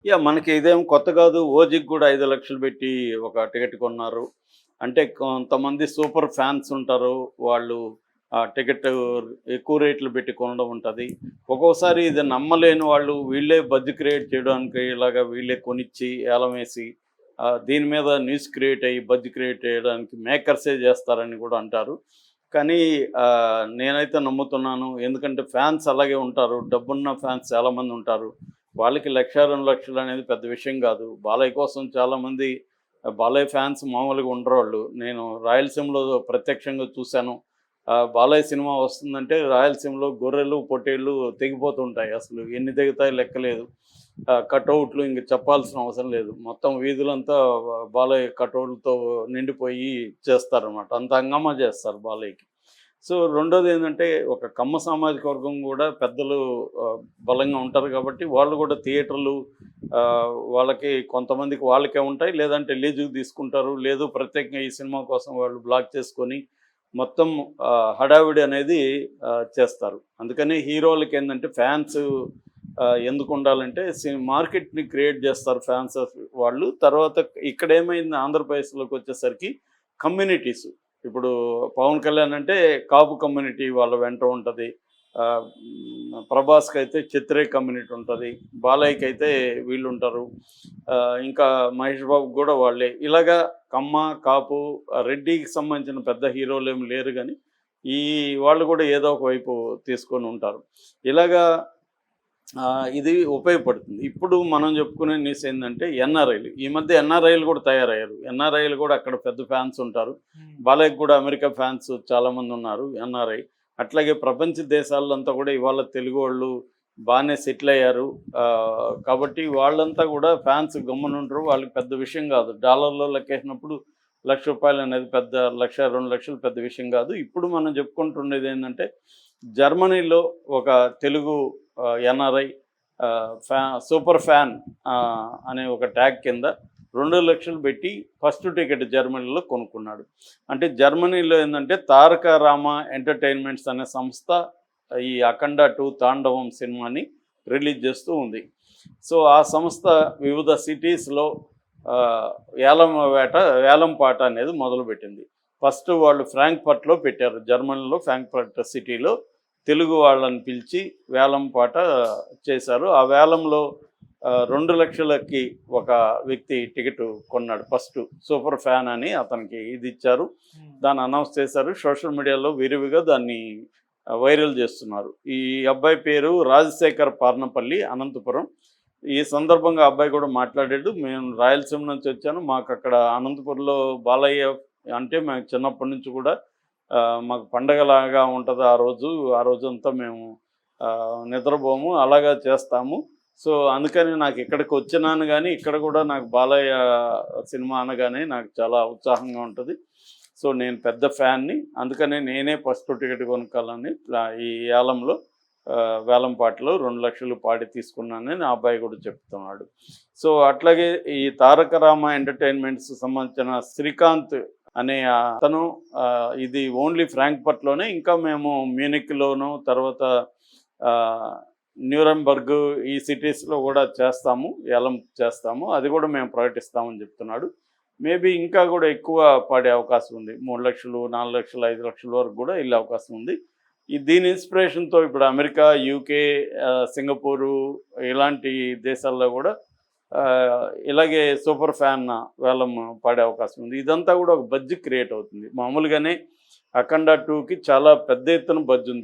మనకి ఇదేం కొత్త కాదు. 'ఓజి'కి గూడా 5,00,000 పెట్టి ఒక టికెట్ కొన్నారు. అంటే కొంతమంది సూపర్ ఫ్యాన్స్ ఉంటారు. వాళ్ళు టికెట్ ఎక్కువ రేట్లు పెట్టి కొనడం ఉంటది. ఒక్కోసారి ఇది నమ్మలేని వాళ్ళు వీళ్ళే బజ్ క్రియేట్ చేయడానికి ఇలాగ వీళ్ళే కొనిచ్చి ఏలం వేసి దీని మీద న్యూస్ క్రియేట్ అయ్యి బజ్ క్రియేట్ చేయడానికి మేకర్సే చేస్తారని కూడా అంటారు. కానీ నేనైతే నమ్ముతున్నాను. ఎందుకంటే ఫ్యాన్స్ అలాగే ఉంటారు. డబ్బున్న ఫ్యాన్స్ చాలామంది ఉంటారు. వాళ్ళకి 1,00,000, 2,00,000 అనేది పెద్ద విషయం గాదు. బాలయ్య కోసం చాలామంది బాలయ్య ఫ్యాన్స్ మామూలుగా ఉండరోళ్ళు. నేను రాయలసీమలో ప్రత్యక్షంగా చూశాను. బాలయ్య సినిమా వస్తుందంటే రాయలసీమలో గొర్రెలు, పొట్టేళ్ళు తెగిపోతుంటాయి. అసలు ఎన్ని తెగుతాయో లెక్కలేదు. కటౌట్లు ఇంక చెప్పాల్సిన అవసరం లేదు. మొత్తం వీధులంతా బాలయ్య కటౌట్‌లతో నిండిపోయి చేస్తారనమాట. అంత హంగామా చేస్తారు బాలయ్యకి. సో, రెండోదేంటంటే ఒక కమ్మ సామాజిక వర్గం గూడా పెద్దలు బలంగా ఉంటారు గాబట్టి, వాళ్ళు గూడా థియేటర్లు వాళ్ళకి కొంతమందికి వాళ్ళకే ఉంటాయి. లేదంటే లీజుకి తీసుకుంటారు. లేదు ప్రత్యేకంగా ఈ సినిమా కోసం వాళ్ళు బ్లాక్ చేసుకొని మొత్తం హడావిడి అనేది చేస్తారు. అందుకని హీరోలకేందంటే ఫ్యాన్స్ ఎందుకుండాలంటే మార్కెట్‌ని క్రియేట్ జేస్తారు ఫ్యాన్స్ వాళ్ళు. తర్వాత ఇక్కడేమైంది ఆంధ్రప్రదేశ్‌లోకొచ్చేసరికి కమ్యూనిటీస్. ఇప్పుడు పవన్ కళ్యాణ్ అంటే కాపు కమ్యూనిటీ వాళ్ళ వెంట ఉంటది. ప్రభాస్‌కైతే క్షత్రియ కమ్యూనిటీ ఉంటది. బాలయ్యకైతే వీళ్ళుంటారు. ఇంకా మహేష్ బాబుకి గూడా వాళ్ళే. ఇలాగా కమ్మ, కాపు, రెడ్డికి సంబంధించిన పెద్ద హీరోలేమి లేరు గానీ, ఈ వాళ్ళు గూడా ఏదో ఒక వైపు తీసుకొని ఉంటారు. ఇలాగా ఇది ఉపయోగపడుతుంది. ఇప్పుడు మనం చెప్పుకునే న్యూస్ ఏందంటే ఎన్ఆర్ఐలు. ఈ మధ్య ఎన్ఆర్ఐలు కూడా తయారయ్యారు. ఎన్ఆర్ఐలు కూడా అక్కడ పెద్ద ఫ్యాన్స్ ఉంటారు. బాలయ్యకి కూడా అమెరికా ఫ్యాన్స్ చాలామంది ఉన్నారు ఎన్ఆర్ఐ. అట్లాగే ప్రపంచ దేశాల్లో అంతా కూడా ఇవాళ తెలుగోళ్ళు బానే సెటిల్ అయ్యారు. కాబట్టి వాళ్ళంతా కూడా ఫ్యాన్స్ గమ్మునుండరు. వాళ్ళకి పెద్ద విషయం కాదు. డాలర్‌లో లెక్కేసినప్పుడు రూ. 1,00,000 అనేది పెద్ద 1,00,000, 2,00,000 పెద్ద విషయం కాదు. ఇప్పుడు మనం చెప్పుకుంటుండేదేందంటే జర్మనీలో ఒక తెలుగు ఎన్ఆర్ఐ సూపర్ ఫ్యాన్ అనే ఒక ట్యాగ్ కింద 2,00,000 పెట్టి ఫస్ట్ టికెట్ జర్మనీలో కొనుక్కున్నాడు. అంటే జర్మనీలో ఏందంటే తారక రామ ఎంటర్‌టైన్‌మెంట్స్ అనే సంస్థ ఈ 'అఖండ 2 తాండవం' సినిమాని రిలీజ్ చేస్తూ ఉంది. సో, ఆ సంస్థ వివిధ సిటీస్‌లో వేలం పాట అనేది మొదలుపెట్టింది. ఫస్ట్ వాళ్ళు ఫ్రాంక్‌ఫర్ట్‌లో పెట్టారు. జర్మనీలో ఫ్రాంక్‌ఫర్ట్ సిటీలో తెలుగు వాళ్ళని పిలిచి వేలం పాట చేశారు. ఆ వేలంలో 2,00,000కి ఒక వ్యక్తి టికెట్ కొన్నాడు ఫస్టు. సూపర్ ఫ్యాన్ అని అతనికి ఇది ఇచ్చారు. దాన్ని అనౌన్స్ చేశారు. సోషల్ మీడియాలో విరివిగా దాన్ని వైరల్ చేస్తున్నారు. ఈ అబ్బాయి పేరు రాజశేఖర్ పార్నపల్లి, అనంతపురం. ఈ సందర్భంగా అబ్బాయి కూడా మాట్లాడాడు. మేము రాయలసీమ నుంచి వచ్చాను. మాకక్కడ అనంతపురంలో బాలయ్య అంటే మేము చిన్నప్పటి నుంచి కూడా మాకు పండగలాగా ఉంటది ఆ రోజు. ఆ రోజంతా మేము నిద్రపోము. అలాగా చేస్తాము. సో, అందుకని నాకు ఇక్కడికొచ్చినాను గానీ, ఇక్కడ కూడా నాకు బాలయ్య సినిమా అనగానే నాకు చాలా ఉత్సాహంగా ఉంటది. సో, నేను పెద్ద ఫ్యాన్‌ని. అందుకనే నేనే ఫస్ట్ టికెట్ కొనుక్కోవాలని ఈ ఏలంలో వేలం పాటలో 2,00,000 పాడి తీసుకున్నానని ఆ అబ్బాయి కూడా చెప్తున్నాడు. సో, అట్లాగే ఈ తారక రామ ఎంటర్‌టైన్‌మెంట్స్ సంబంధించిన శ్రీకాంత్ అనే అతను ఇది ఓన్లీ ఫ్రాంక్‌ఫర్ట్‌లోనే ఇంకా మేము మ్యూనిక్‌లోను తర్వాత న్యూరెంబర్గ్ ఈ సిటీస్‌లో కూడా చేస్తాము. ఏలం చేస్తాము. అది కూడా మేము ప్రకటిస్తామని చెప్తున్నాడు. మేబీ ఇంకా కూడా ఎక్కువ పడే అవకాశం ఉంది. 3,00,000, 4,00,000, 5,00,000 వరకు కూడా ఎళ్ళే అవకాశం ఉంది. దీని ఇన్స్పిరేషన్‌తో ఇప్పుడు అమెరికా, యూకే, సింగపూరు ఇలాంటి దేశాల్లో కూడా ఇలాగే సూపర్ ఫ్యాన్ వేలం పడే అవకాశం ఉంది. ఇదంతా కూడా ఒక బజ్ క్రియేట్ అవుతుంది. మామూలుగానే 'అఖండ 2'కి చాలా పెద్ద ఎత్తున బజ్ ఉంది.